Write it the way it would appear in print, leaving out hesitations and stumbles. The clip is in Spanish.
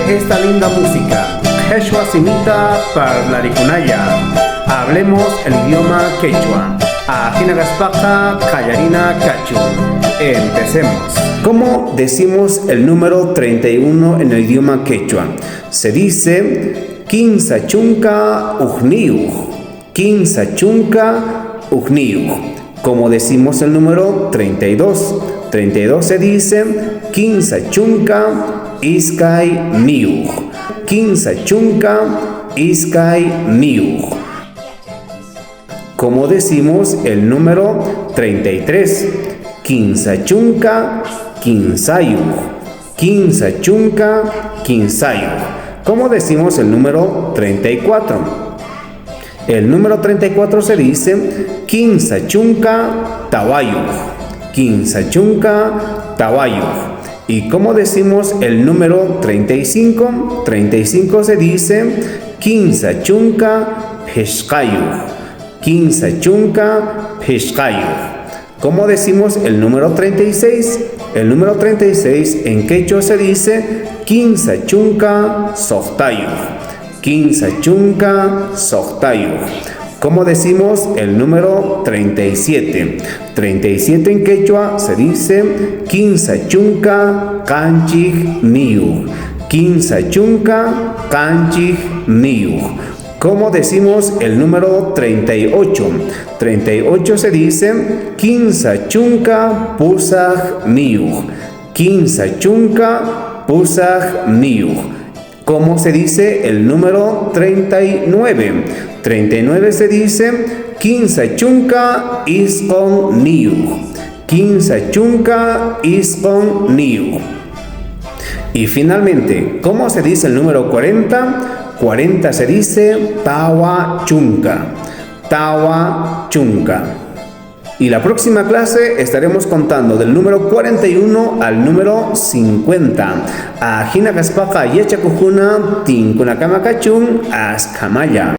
esta linda música. Quechua simita parlarikunaya. Hablemos el idioma quechua. Ajinagaspaka Callarina Cachu. Empecemos. ¿Cómo decimos el número 31 en el idioma quechua? Se dice Quinsachunca Ujniuj. Quinsachunca Ujniuj. ¿Cómo decimos el número 32? 32 se dice Quinsachunca Iskay Niuj. Quinsachunca Iskay Niuj. ¿Cómo decimos el número 33? Quinsachunca Quinsayuj. Quinsachunca Quinsayuj. ¿Cómo decimos el número 34? El número 34 se dice Quinsachunca Tawayuj. Quinsachunca Tawayuj. ¿Y cómo decimos el número 35? 35 se dice Quinsachunca Peshkayuj. Quinsachunca Peshkayuj. ¿Cómo decimos el número 36? El número 36 en quechua se dice Quinsachunca Sohtayuj. Quinsachunca Sohtayuj. ¿Cómo decimos el número 37? 37 en quechua se dice Quinsachunca Kanchij Niuj. Quinsachunca Kanchij Niuj. ¿Cómo decimos el número 38? 38 se dice Quinsachunca Pusaj Niuj. Quinsachunca Pusaj Niuj. ¿Cómo se dice el número 39? 39 se dice Quinsachunca Iskon Niuj. Quinsachunca Iskon Niuj. Y finalmente, ¿cómo se dice el número 40? 40 se dice Tawachunca. Tawachunca. Y la próxima clase estaremos contando del número 41 al número 50. Ajinagaspaka Yechakujuna Tinkunakamakachun Askamaya.